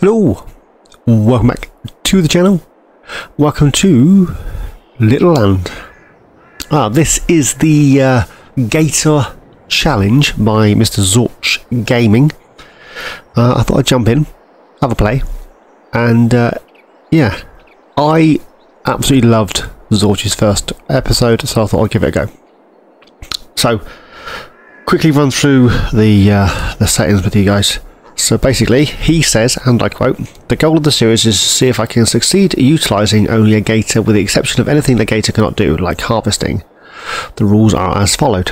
Hello, welcome back to the channel. Welcome to Littleland. This is the Gator challenge by Mr. Zorch Gaming. I thought I'd jump in, have a play, and yeah, I absolutely loved Zorch's first episode, so I thought I'd give it a go. So, quickly run through the settings with you guys. So basically, he says, and I quote, "The goal of the series is to see if I can succeed utilising only a gator with the exception of anything the gator cannot do, like harvesting. The rules are as followed.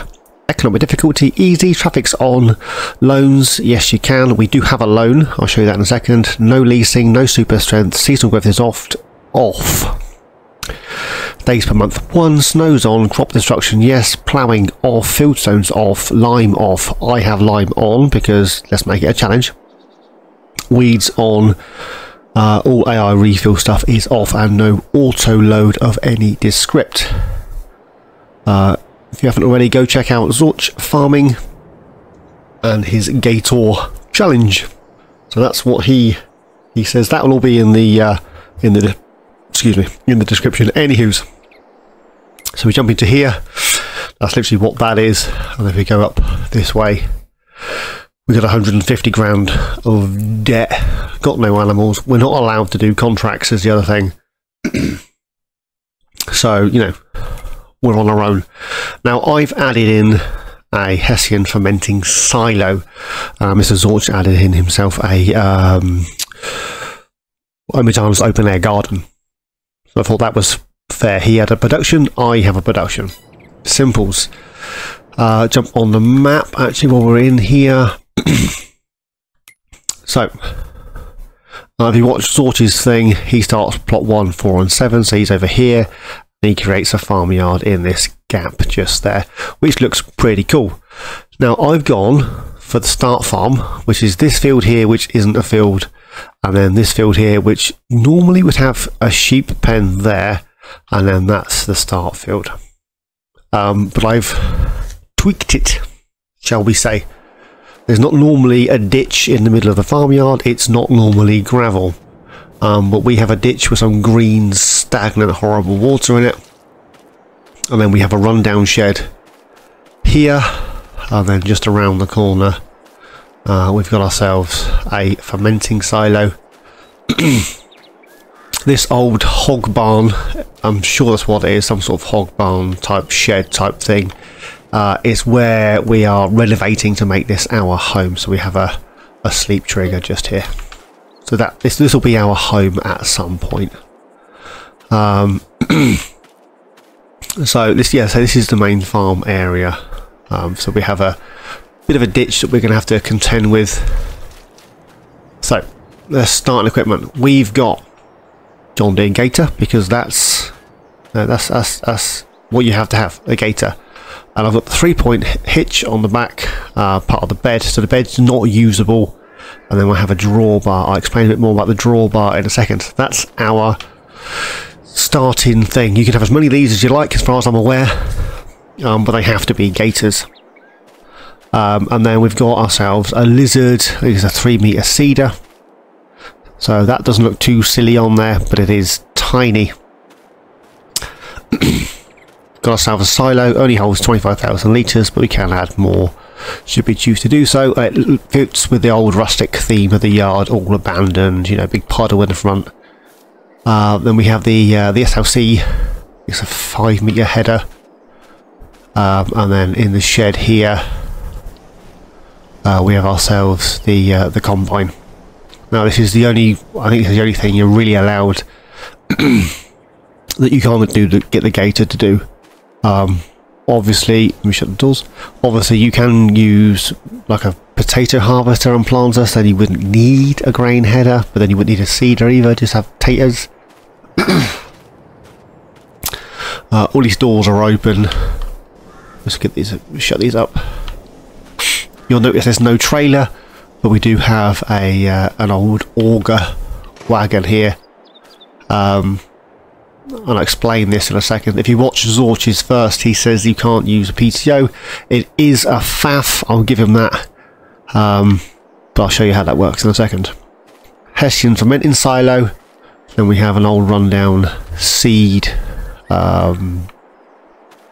Economic difficulty, easy, traffic's on. Loans, yes you can. We do have a loan, I'll show you that in a second. No leasing, no super strength, seasonal growth is off. Days per month 1, snow's on, crop destruction yes, ploughing off, fieldstones off, lime off. I have lime on because let's make it a challenge. Weeds on, all AI refill stuff is off, and no auto load of any descript. If you haven't already, go check out Zorch Farming and his Gator challenge. So that's what he says. That will all be in the description. Anywho's, so we jump into here. That's literally what that is. And if we go up this way, we got 150 grand of debt. Got no animals. We're not allowed to do contracts, is the other thing. So, you know, we're on our own. Now, I've added in a Hessian fermenting silo. Mr. Zorch added in himself a Omidjan's open air garden. So I thought that was fair. He had a production, I have a production. Simples. Jump on the map actually while we're in here. So, if you watch Zorch's thing, he starts plot 1, 4 and 7, so he's over here. And he creates a farmyard in this gap just there, which looks pretty cool. Now I've gone for the start farm, which is this field here, which isn't a field, and then this field here, which normally would have a sheep pen there, and then that's the start field. But I've tweaked it, shall we say. There's not normally a ditch in the middle of the farmyard, it's not normally gravel. But we have a ditch with some green, stagnant, horrible water in it. And then we have a rundown shed here, and then just around the corner we've got ourselves a fermenting silo. This old hog barn, I'm sure that's what it is, some sort of hog barn type shed type thing, is where we are renovating to make this our home. So we have a sleep trigger just here. So that this will be our home at some point. So this is the main farm area. So we have a bit of a ditch that we're going to have to contend with. So let's start equipment. We've got johndeeregator because that's what you have to have, a gator. And I've got the 3-point hitch on the back part of the bed, so the bed's not usable. And then we'll have a drawbar. I'll explain a bit more about the drawbar in a second. That's our starting thing. You can have as many of these as you like, as far as I'm aware, but they have to be gators. And then we've got ourselves a lizard. It's a 3-meter cedar. So that doesn't look too silly on there, but it is tiny. Got ourselves a silo. Only holds 25,000 litres, but we can add more should we choose to do so. It fits with the old rustic theme of the yard, all abandoned, you know, big puddle in the front. Then we have the SLC. It's a 5-meter header. And then in the shed here, we have ourselves the combine. Now this is the only, I think this is the only thing you're really allowed that you can't do to get the gator to do. Obviously, let me shut the doors. Obviously you can use like a potato harvester and planter, so then you wouldn't need a grain header, but then you wouldn't need a seeder either, just have potatoes. All these doors are open. Let's get these, shut these up. You'll notice there's no trailer, but we do have a an old auger wagon here. And I'll explain this in a second. If you watch Zorch's first, he says you can't use a PTO. It is a FAF, I'll give him that. But I'll show you how that works in a second. Hessian fermenting silo. Then we have an old rundown seed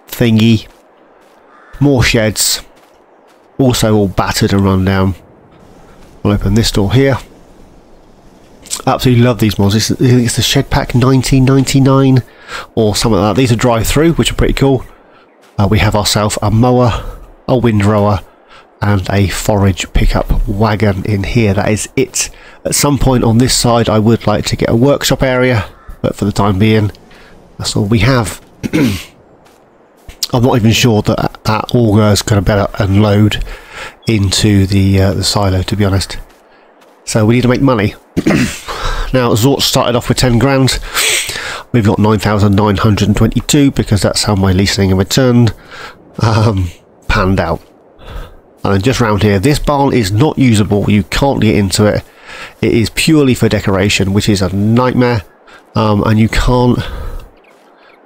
thingy. More sheds. Also all battered and run down. I'll open this door here. Absolutely love these mods. I think it's the Shed Pack 1999 or something like that. These are drive-through, which are pretty cool. We have ourselves a mower, a windrower, and a forage pickup wagon in here. That is it. At some point on this side I would like to get a workshop area, but for the time being that's all we have. I'm not even sure that that auger is going to better unload into the silo, to be honest. So we need to make money. Now Zorch started off with 10 grand. We've got 9,922 because that's how my leasing and return panned out. And just round here, this barn is not usable. You can't get into it. It is purely for decoration, which is a nightmare. And you can't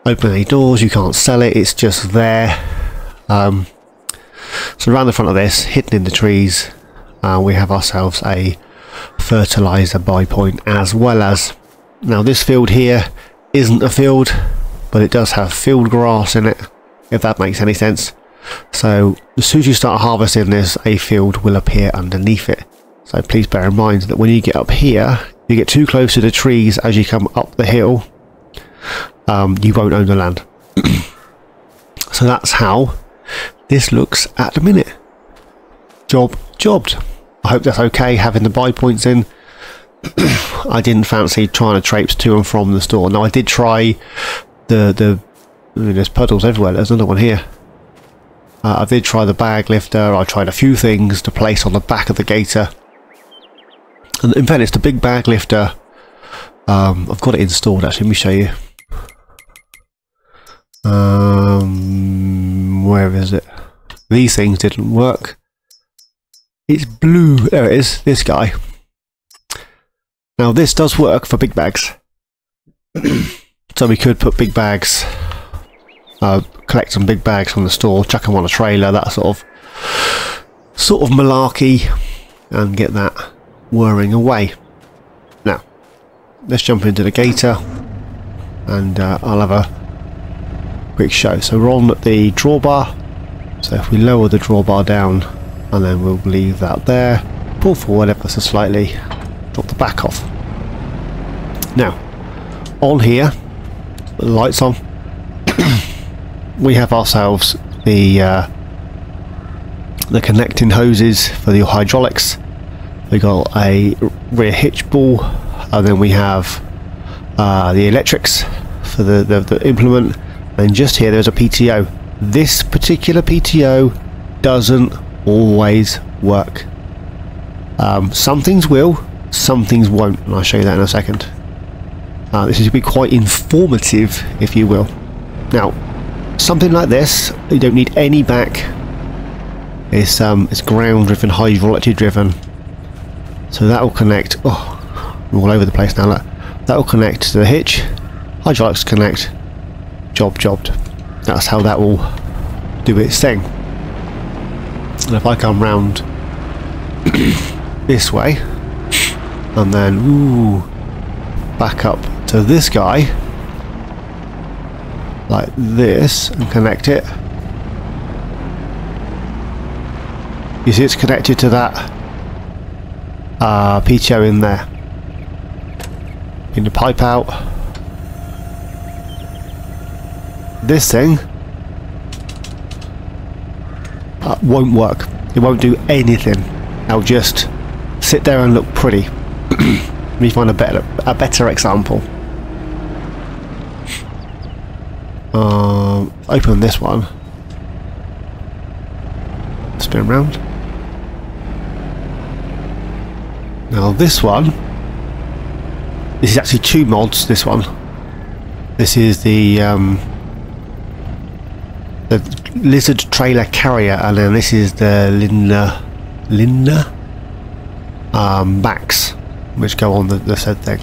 open any doors, you can't sell it, it's just there. So around the front of this, hidden in the trees, we have ourselves a fertilizer buy point, as well as, now this field here isn't a field, but it does have field grass in it, if that makes any sense. So as soon as you start harvesting this, a field will appear underneath it. So please bear in mind that when you get up here, you get too close to the trees as you come up the hill, you won't own the land. So that's how this looks at the minute. Jobbed. I hope that's okay having the buy points in. I didn't fancy trying to traipse to and from the store. Now I did try I mean, there's puddles everywhere. There's another one here. I did try the bag lifter. I tried a few things to place on the back of the Gator. And in fairness, the big bag lifter, I've got it installed actually. Let me show you. Where is it? These things didn't work. It's blue. There it is. This guy. Now this does work for big bags. So we could put big bags, collect some big bags from the store, chuck them on a trailer, that sort of malarkey, and get that whirring away. Now let's jump into the Gator, and I'll have a quick show. So we're on the drawbar. So if we lower the drawbar down, and then we'll leave that there, pull forward ever so slightly, drop the back off. Now on here, the lights on, we have ourselves the connecting hoses for the hydraulics. We got a rear hitch ball, and then we have the electrics for the implement, and just here there's a PTO. This particular PTO doesn't always work. Some things will, some things won't, and I'll show you that in a second. This is going to be quite informative, if you will. Now, something like this, you don't need any back. It's ground driven, hydraulically driven. So that will connect. Oh, we're all over the place now. Look, that will connect to the hitch. Hydraulics connect. Jobbed. That's how that will do its thing. And if I come round this way, and then back up to this guy like this and connect it, you see it's connected to that PTO in there. In the pipe out, this thing won't work. It won't do anything. It'll just sit there and look pretty. Let me find a better example. Open this one. Spin around. Now this one. This is actually two mods. This one. This is the lizard trailer carrier, and then this is the Linda backs, which go on the said thing.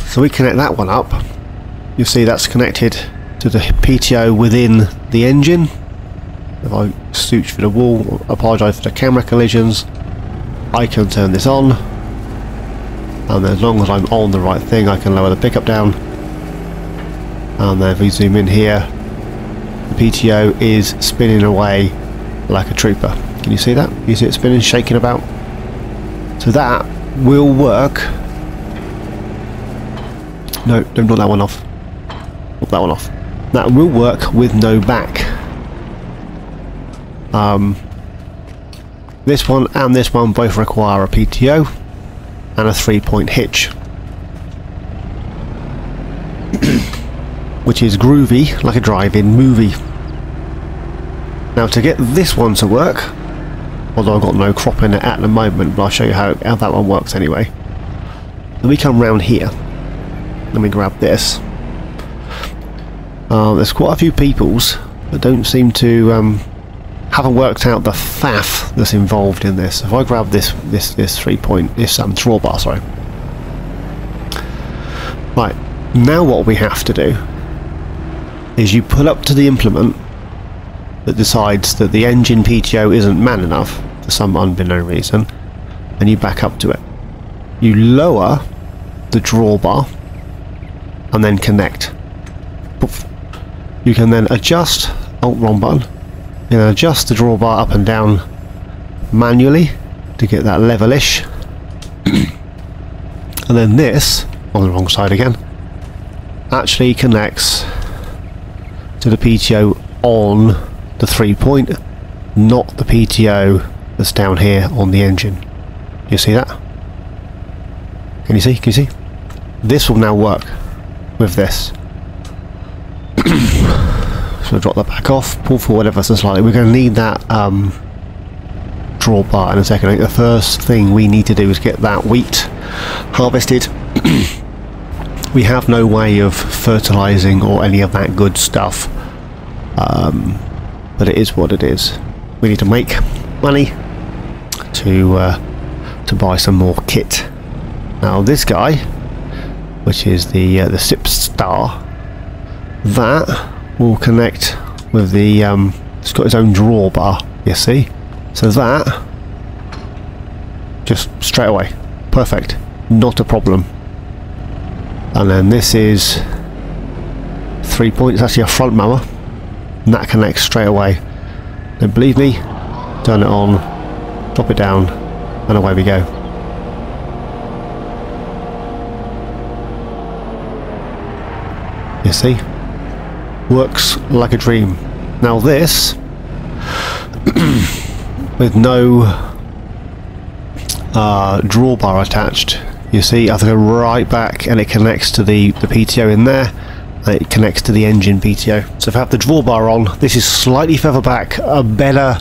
So we connect that one up. You'll see that's connected to the PTO within the engine. If I stooch for the wall, apologise for the camera collisions, I can turn this on, And as long as I'm on the right thing, I can lower the pickup down. And then if we zoom in here, the PTO is spinning away like a trooper. Can you see that? You see it spinning, shaking about? So that will work. No, don't knock that one off. Knock that one off. That will work with no back. This one and this one both require a PTO and a 3-point hitch. Which is groovy, like a drive-in movie. Now to get this one to work, although I've got no crop in it at the moment, but I'll show you how that one works anyway. Let me come round here. Let me grab this. There's quite a few peoples that don't seem to haven't worked out the faff that's involved in this. If I grab this 3-point, this drawbar, sorry. Right, now what we have to do is you pull up to the implement that decides that the engine PTO isn't man enough for some unbeknown reason, and you back up to it. You lower the drawbar and then connect. Poof. You can then adjust, oh wrong button, you can adjust the drawbar up and down manually to get that levelish. And then this, on the wrong side again, actually connects to the PTO on the 3-point, not the PTO that's down here on the engine. You see that? Can you see? Can you see? This will now work with this. So drop that back off, pull forward ever so slightly. We're going to need that drawbar in a second. I think the first thing we need to do is get that wheat harvested. We have no way of fertilising or any of that good stuff, but it is what it is. We need to make money to buy some more kit. Now this guy, which is the SIP star, that will connect with the it's got its own drawbar, you see, so that just straight away perfect, not a problem. And then this is 3-point, it's actually a front mower, and that connects straight away. Don't believe me? Turn it on, drop it down, and away we go. You see? Works like a dream. Now this, with no drawbar attached, you see, I have to go right back and it connects to the PTO in there, and it connects to the engine PTO. So if I have the drawbar on, this is slightly further back, a better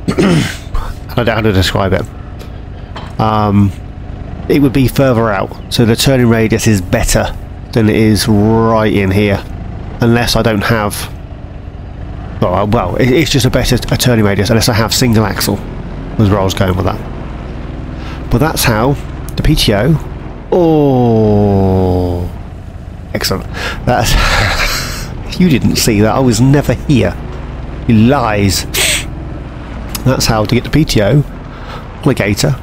I don't know how to describe it. It would be further out, so the turning radius is better than it is right in here, unless I don't have, well, it's just a better turning radius unless I have single axle, was where I was going with that. But that's how the PTO, oh, excellent, that's, you didn't see that, I was never here, you lies. That's how to get the PTO on a Gator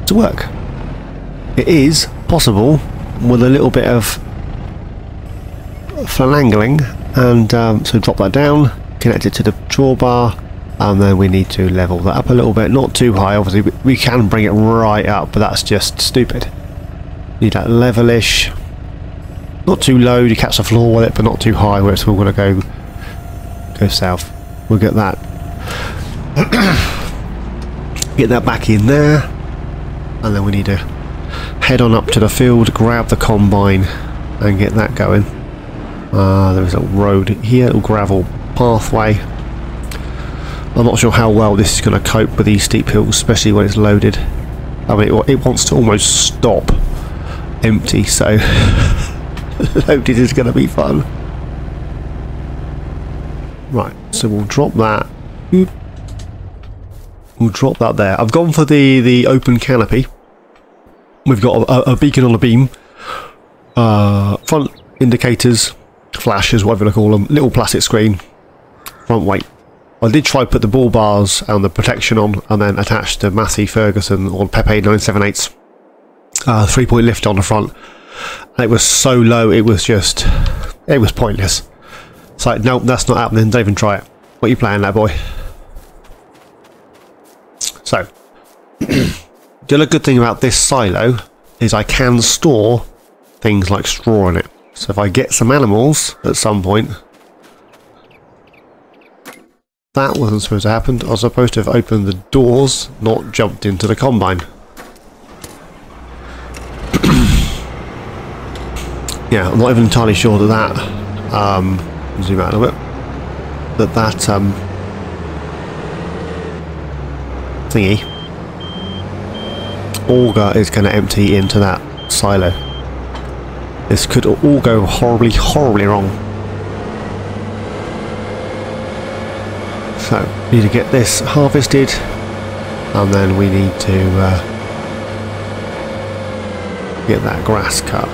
to work. It is possible with a little bit of finagling, and so drop that down, connect it to the drawbar, and then we need to level that up a little bit, not too high, obviously we can bring it right up, but that's just stupid. Need that levelish, not too low, you catch the floor with it, but not too high where it's all going to go south. We'll get that get that back in there, and then we need to head on up to the field, grab the combine and get that going. There's a road here, a little gravel pathway. I'm not sure how well this is going to cope with these steep hills, especially when it's loaded. I mean, it wants to almost stop empty, so loaded is going to be fun. Right, so we'll drop that. Oop. We'll drop that there. I've gone for the open canopy. We've got a beacon on a beam, front indicators, flashes, whatever you call them, little plastic screen, front weight. I did try to put the bull bars and the protection on, and then attach the Massey Ferguson or Pepe 978s 3-point lift on the front. And it was so low, it was pointless. It's like, nope, that's not happening. Don't even try it. What are you playing, that boy? So, the other good thing about this silo is I can store things like straw in it. So if I get some animals at some point, that wasn't supposed to happen. I was supposed to have opened the doors, not jumped into the combine. Yeah, I'm not even entirely sure that zoom out a bit. That thingy auger is going to empty into that silo. This could all go horribly wrong. So, we need to get this harvested, and then we need to get that grass cut.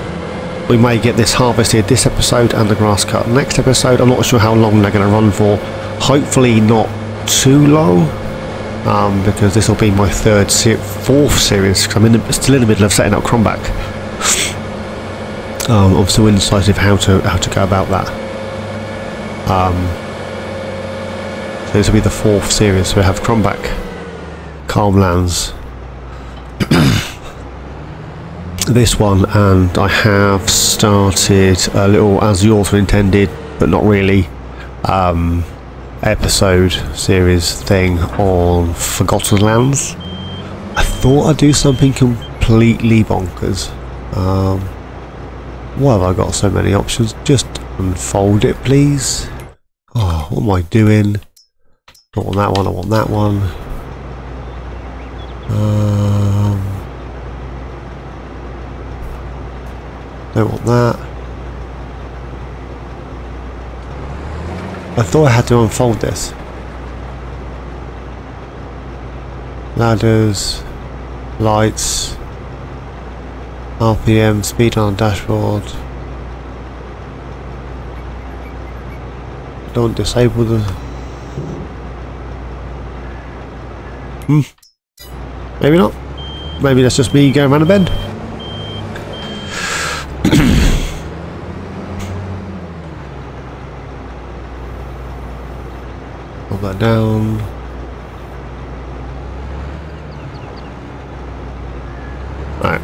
We may get this harvested this episode and the grass cut next episode. I'm not sure how long they're going to run for. Hopefully not too long, because this will be my fourth series, because I'm still in the middle of setting up Cromback. I'm still indecisive how to go about that. So this will be the 4th series. So we have Cromback, Calmlands, this one, and I have started a little, as the author intended, but not really, episode series thing on Forgotten Lands. I thought I'd do something completely bonkers. Why have I got so many options? Just unfold it, please. Oh, what am I doing? I want that one, I want that one. Don't want that. I thought I had to unfold this. Ladders, lights, RPM, speed on dashboard. Don't disable the... Maybe not. Maybe that's just me going around a bend. Hold that down. Right.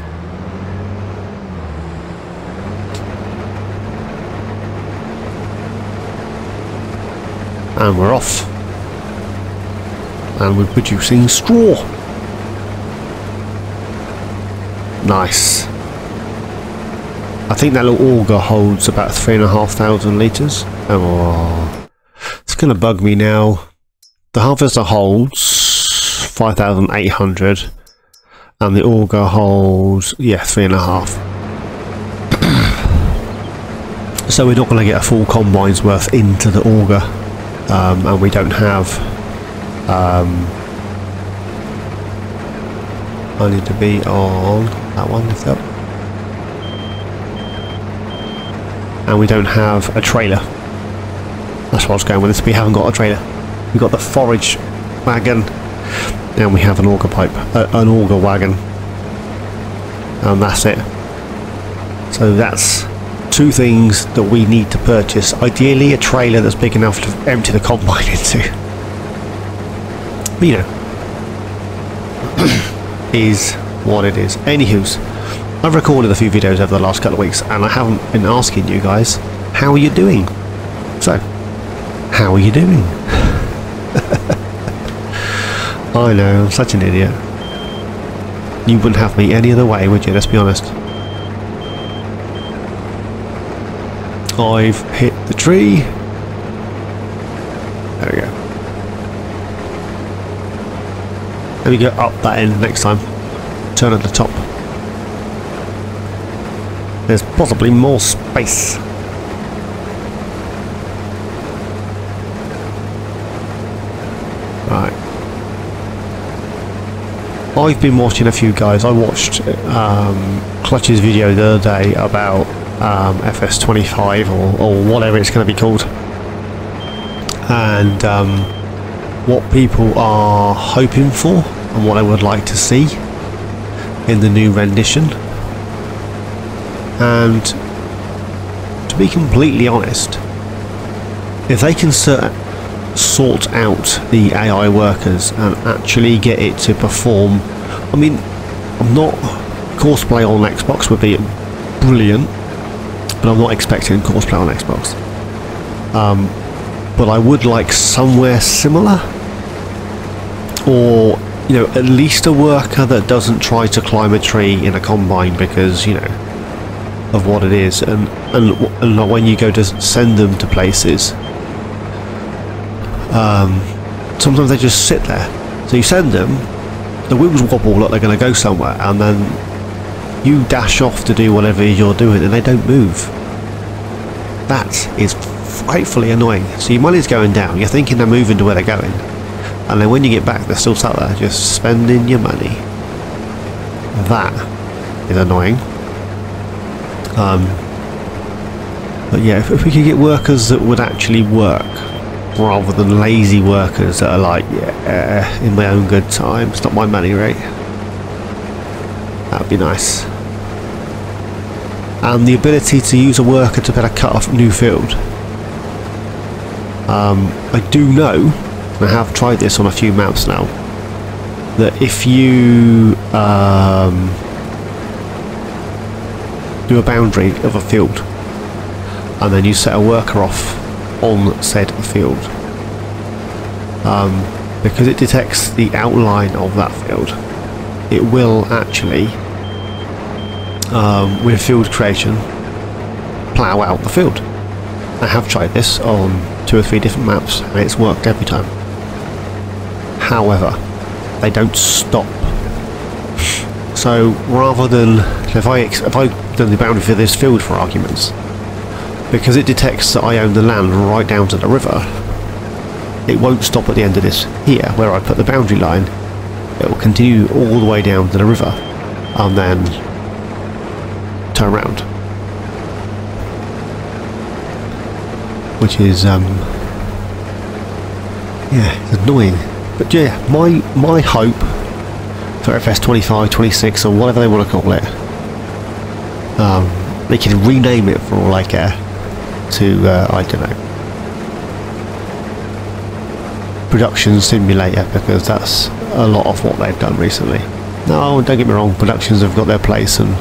And we're off. And we're producing straw. Nice. I think that little auger holds about 3,500 litres. Oh, it's going to bug me now. The harvester holds 5,800 and the auger holds, yeah, 3.5. So we're not going to get a full combine's worth into the auger, and we don't have... I need to be on that one, lift up. And we don't have a trailer. That's what I was going with this. We haven't got a trailer. We've got the forage wagon, and we have an auger pipe, an auger wagon, and that's it. So that's 2 things that we need to purchase. Ideally, a trailer that's big enough to empty the combine into. But, you know, is what it is. Anywho's, I've recorded a few videos over the last couple of weeks, and I haven't been asking you guys, how are you doing? So, how are you doing? I know, I'm such an idiot. You wouldn't have me any other way, would you? Let's be honest. I've hit the tree. There we go. Let me go up that end next time. Turn at the top. There's possibly more space. Right. I've been watching a few guys. I watched Clutch's video the other day about FS25 or whatever it's going to be called. And what people are hoping for and what I would like to see in the new rendition. And to be completely honest, if they can sort out the AI workers and actually get it to perform, I mean, I'm not, Courseplay on Xbox would be brilliant, but I'm not expecting Courseplay on Xbox. But I would like somewhere similar, or you know, at least a worker that doesn't try to climb a tree in a combine because, you know, of what it is, and when you go to send them to places, sometimes they just sit there. So you send them, the wheels wobble like they're going to go somewhere, and then you dash off to do whatever you're doing and they don't move. That is frightfully annoying. So your money's going down, you're thinking they're moving to where they're going, and then when you get back they're still sat there just spending your money. That is annoying. But yeah, if we could get workers that would actually work rather than lazy workers that are like, yeah, in my own good time, it's not my money, right? That would be nice. And the ability to use a worker to better cut off a new field. I do know, and I have tried this on a few maps now, that if you do a boundary of a field and then you set a worker off on said field, because it detects the outline of that field, it will actually, with field creation, plough out the field. I have tried this on 2 or 3 different maps and it's worked every time. However, they don't stop. So rather than, if I've done the boundary for this field for arguments, because it detects that I own the land right down to the river, it won't stop at the end of this here where I put the boundary line. It will continue all the way down to the river and then turn around, which is yeah, it's annoying. But yeah, my hope for FS 25, 26 or whatever they want to call it, they can rename it for all I care to I don't know, production simulator, because that's a lot of what they've done recently. No, don't get me wrong, productions have got their place, and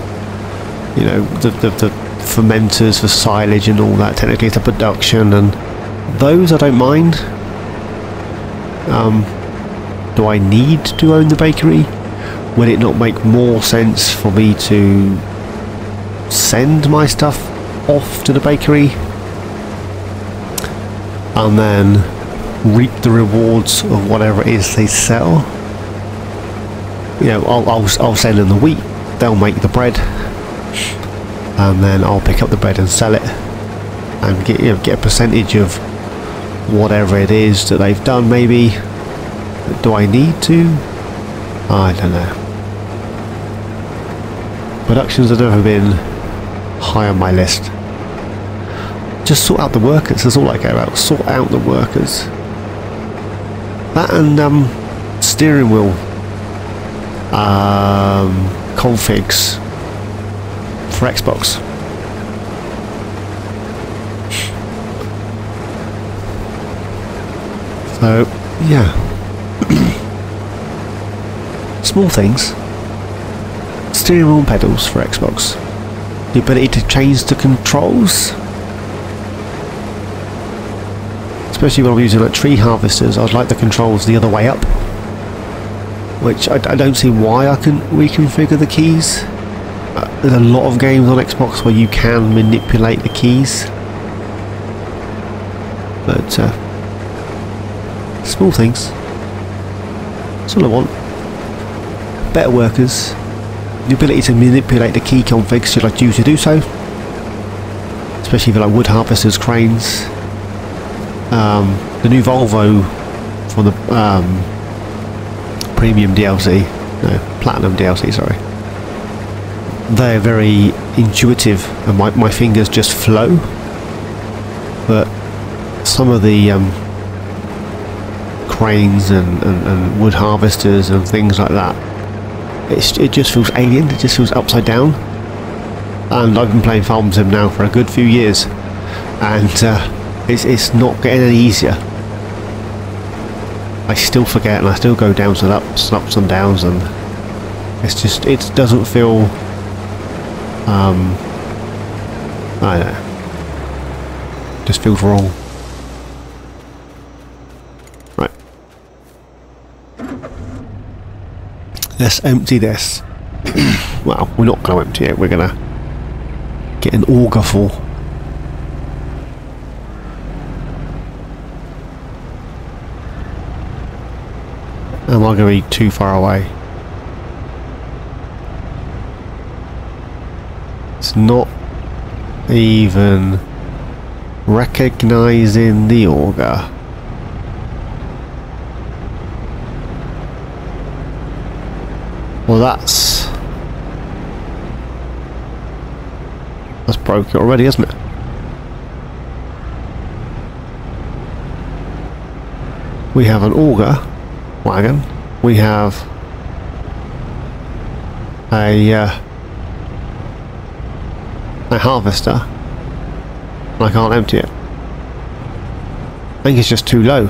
you know, the fermenters for silage and all that, technically it's a production, and those I don't mind. Do I need to own the bakery? Would it not make more sense for me to send my stuff off to the bakery and then reap the rewards of whatever it is they sell? You know, I'll send them the wheat, they'll make the bread, and then I'll pick up the bread and sell it and get, you know, get a percentage of whatever it is that they've done. Maybe. Do I need to? I don't know. Productions have never been high on my list. Just sort out the workers, that's all I care about. Sort out the workers. That and steering wheel configs for Xbox. So yeah. Small things. Steering wheel and pedals for Xbox. The ability to change the controls. Especially when I'm using like tree harvesters, I'd like the controls the other way up. Which I don't see why I can reconfigure the keys. There's a lot of games on Xbox where you can manipulate the keys. But small things. That's all I want. Better workers, the ability to manipulate the key configs should I choose to do so, especially for like wood harvesters, cranes. The new Volvo from the premium DLC, no, platinum DLC, sorry. They're very intuitive and my fingers just flow, but some of the cranes and wood harvesters and things like that, it just feels alien, it just feels upside down. and I've been playing Farm Sim now for a good few years, and it's not getting any easier. I still forget, and I still go down to ups and downs, and it's just, it doesn't feel I don't know, just feels wrong. Right, let's empty this. Well, we're not going to empty it, we're going to get an auger full. Am I going to be too far away? It's not even recognising the auger. Well, that's broke it already, isn't it? We have an auger wagon. We have a harvester. And I can't empty it. I think it's just too low.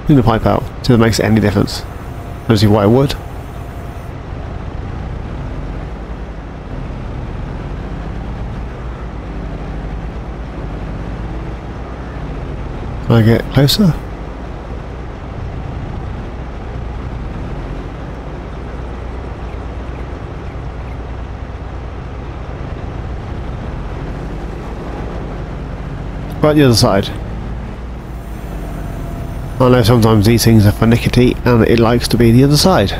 Clean the pipe out. See if it makes any difference. I don't see why it would. Can I get closer? Right, the other side. I know sometimes these things are finicky and it likes to be the other side.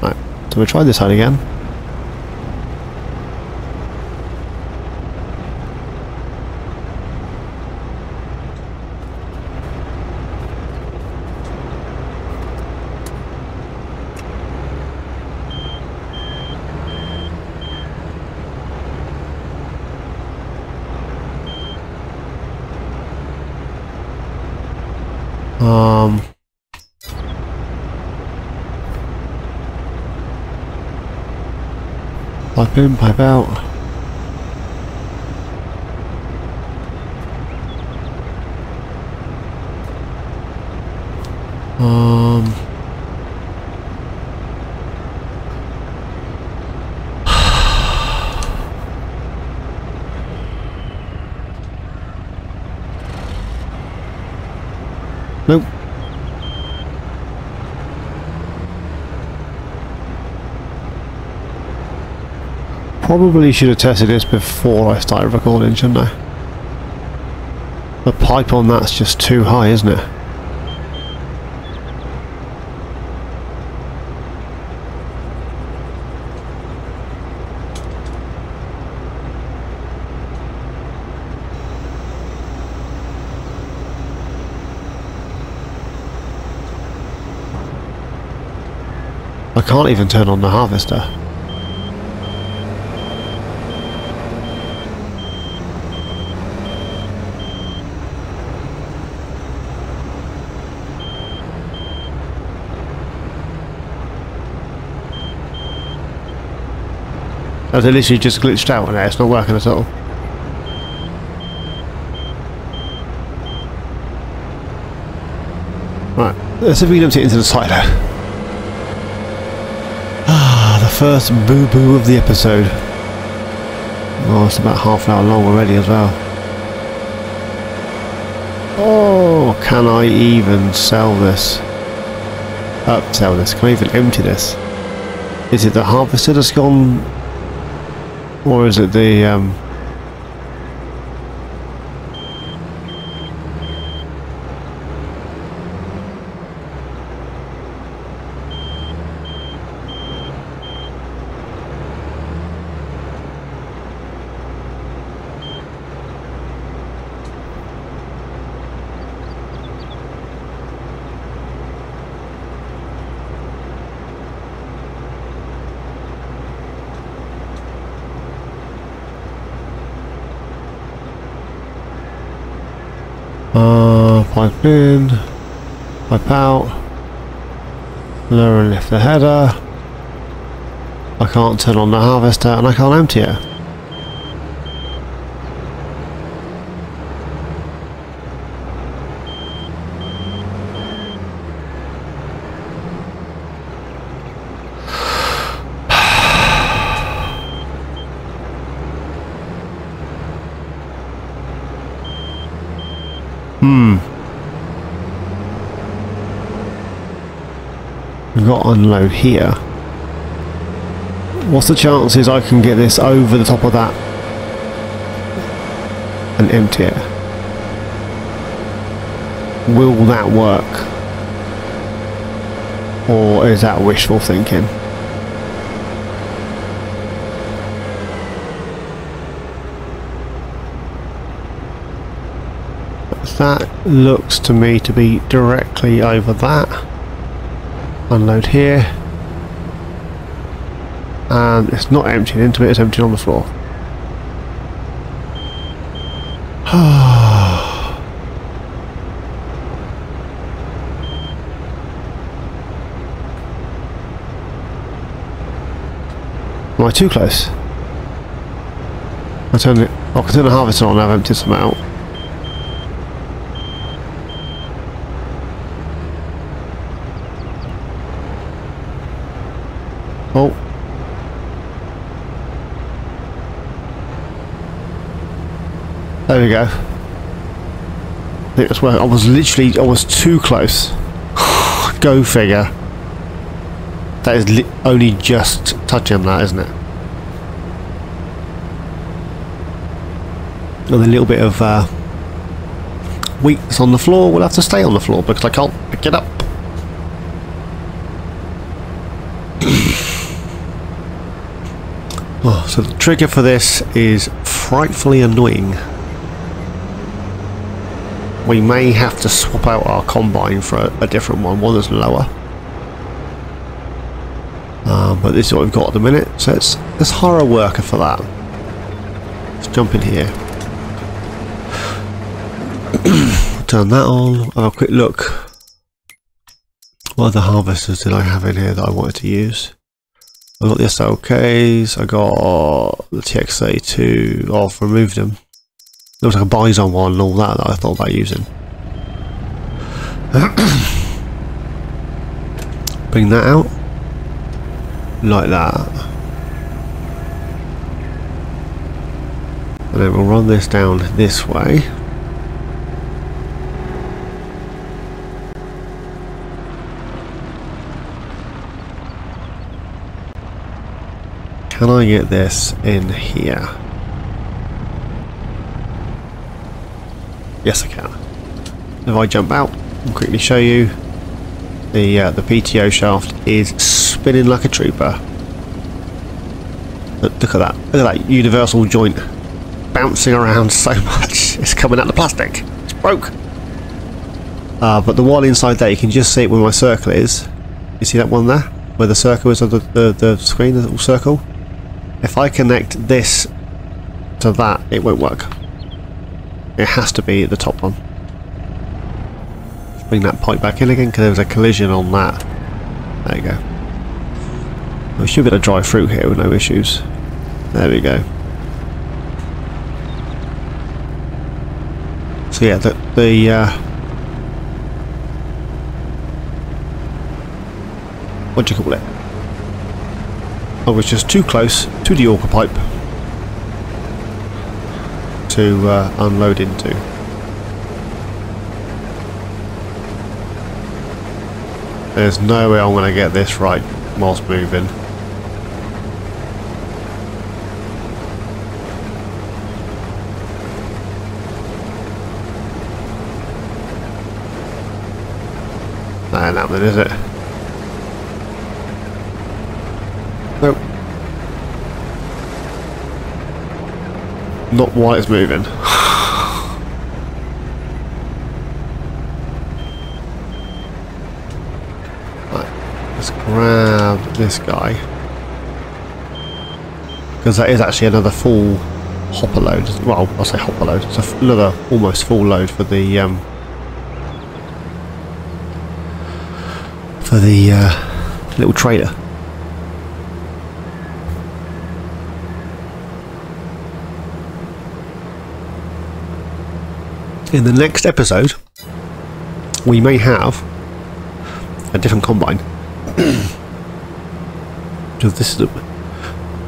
Right, so we'll try this side again. Pipe in, pipe out. Nope. Probably should have tested this before I started recording, shouldn't I? The pipe on that's just too high, isn't it? I can't even turn on the harvester. Has it literally just glitched out and it's not working at all? Right, let's see if we can empty it into the silo. Ah, the first boo-boo of the episode. Oh, it's about half an hour long already as well. Oh, can I even sell this? Sell this. Can I even empty this? Is it the harvester that's gone? Or is it the pipe in, pipe out. Lower and lift the header. I can't turn on the harvester and I can't empty it. We've got to unload here. What's the chances I can get this over the top of that and empty it? Will that work? Or is that wishful thinking? That looks to me to be directly over that. Unload here. And it's not emptying into it, it's emptying on the floor. Am I too close? I can turn the harvester on, I've emptied some out. Oh. There we go. I think that's where I was too close. Go figure. That is only just touching that, isn't it? And a little bit of weakness on the floor will have to stay on the floor because I can't pick it up. Oh, so the trigger for this is frightfully annoying. We may have to swap out our combine for a different one that's lower. But this is what we've got at the minute, so let's hire a worker for that. Let's jump in here. Turn that on, have a quick look. What other harvesters did I have in here that I wanted to use? I got the SLKs, I got the TX32, I've removed them. There was like a bison one and all that I thought about using. Bring that out. Like that. And then we'll run this down this way. Can I get this in here? Yes, I can. If I jump out and quickly show you, the PTO shaft is spinning like a trooper. Look at that! Look at that universal joint bouncing around so much. It's coming out the plastic. It's broke. But the one inside there, you can just see it where my circle is. You see that one there, where the circle is on the screen, the little circle. If I connect this to that, it won't work. It has to be the top one. Let's bring that pipe back in again because there was a collision on that. There you go. We should be able to drive through here with no issues. There we go. So yeah, what do you call it? I was just too close to the auger pipe to unload into. There's no way I'm going to get this right whilst moving. That ain't happening, is it? Nope. Not while it's moving. Right, let's grab this guy. Because that is actually another full hopper load. Well, I'll say hopper load. It's another almost full load for the little trailer. In the next episode, we may have a different combine. Because this is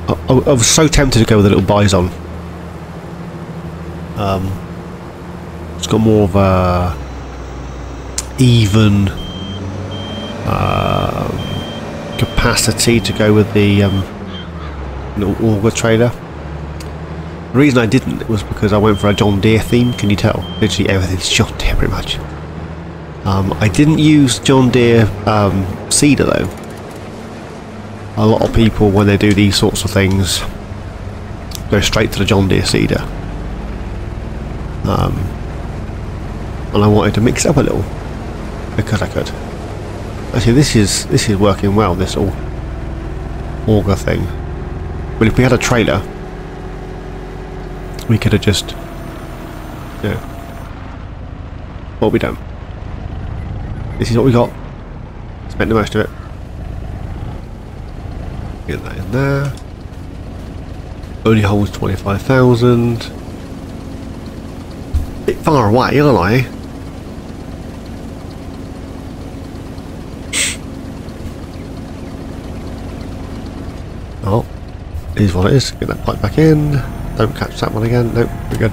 I was so tempted to go with a little bison. It's got more of a even capacity to go with the little auger trailer. The reason I didn't was because I went for a John Deere theme. Can you tell? Literally everything's John Deere pretty much. I didn't use John Deere seeder though. A lot of people, when they do these sorts of things, go straight to the John Deere seeder. And I wanted to mix it up a little because I could. Actually, this is working well. This auger thing. But if we had a trailer, we could have just, you know, but we don't. This is what we got. Let's make the most of it. Get that in there. Only holds 25,000. Bit far away, aren't I? Oh, here's what it is. Get that pipe back in. Don't catch that one again. Nope, we're good.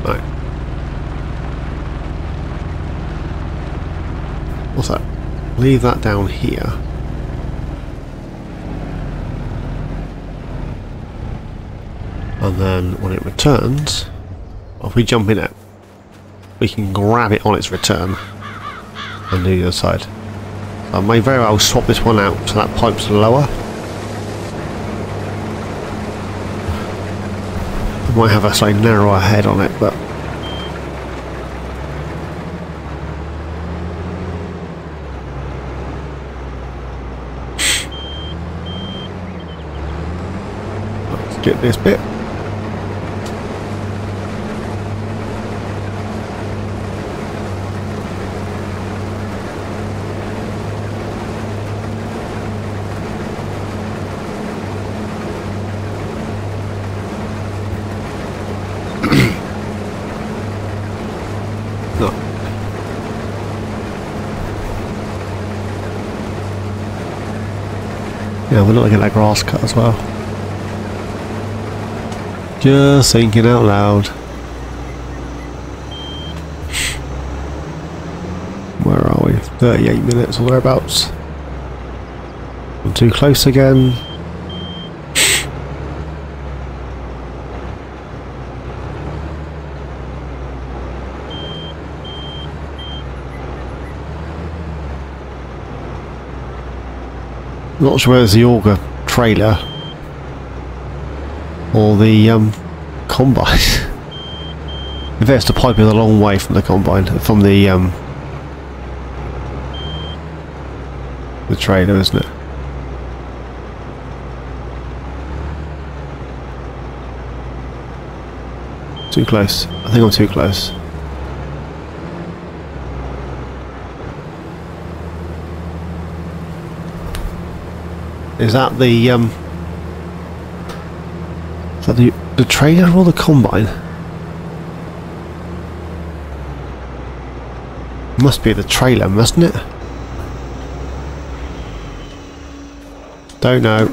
Right. What's that? Leave that down here. And then when it returns, well, if we jump in it, we can grab it on its return and do the other side. I may very well swap this one out so that pipe's lower. I might have a slightly narrower head on it, but let's get this bit. Yeah, we're not going to get that grass cut as well. Just thinking out loud. Where are we? 38 minutes or thereabouts. I'm too close again. Not sure whether it's the auger trailer or the combine. In fact, the pipe is a long way from the combine, from the trailer, isn't it? Too close. I think I'm too close. Is that the trailer or the combine? Must be the trailer, mustn't it? Don't know.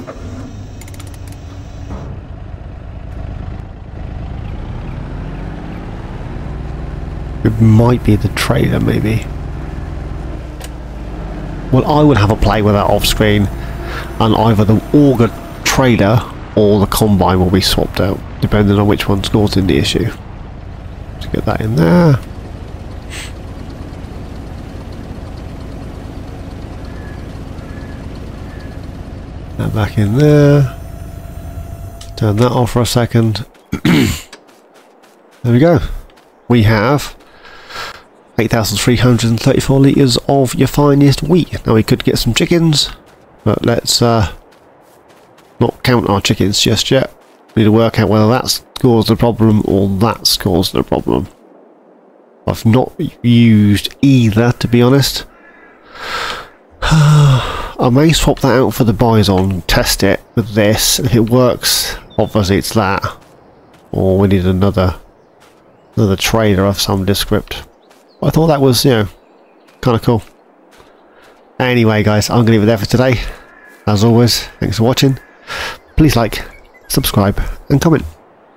It might be the trailer, maybe. Well, I would have a play with that off screen. And either the auger trailer or the combine will be swapped out, depending on which one's causing the issue. Let's get that in there. That back in there. Turn that off for a second. There we go. We have 8,334 litres of your finest wheat. Now we could get some chickens. But let's not count our chickens just yet. We need to work out whether that's caused the problem or that's caused the problem. I've not used either, to be honest. I may swap that out for the bison, test it with this. If it works, obviously it's that. Or we need another trader of some descript. I thought that was, you know, kind of cool. Anyway, guys, I'm going to leave it there for today. As always, thanks for watching. Please like, subscribe, and comment.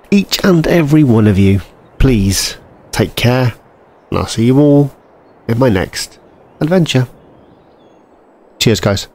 Each and every one of you, please take care, and I'll see you all in my next adventure. Cheers, guys.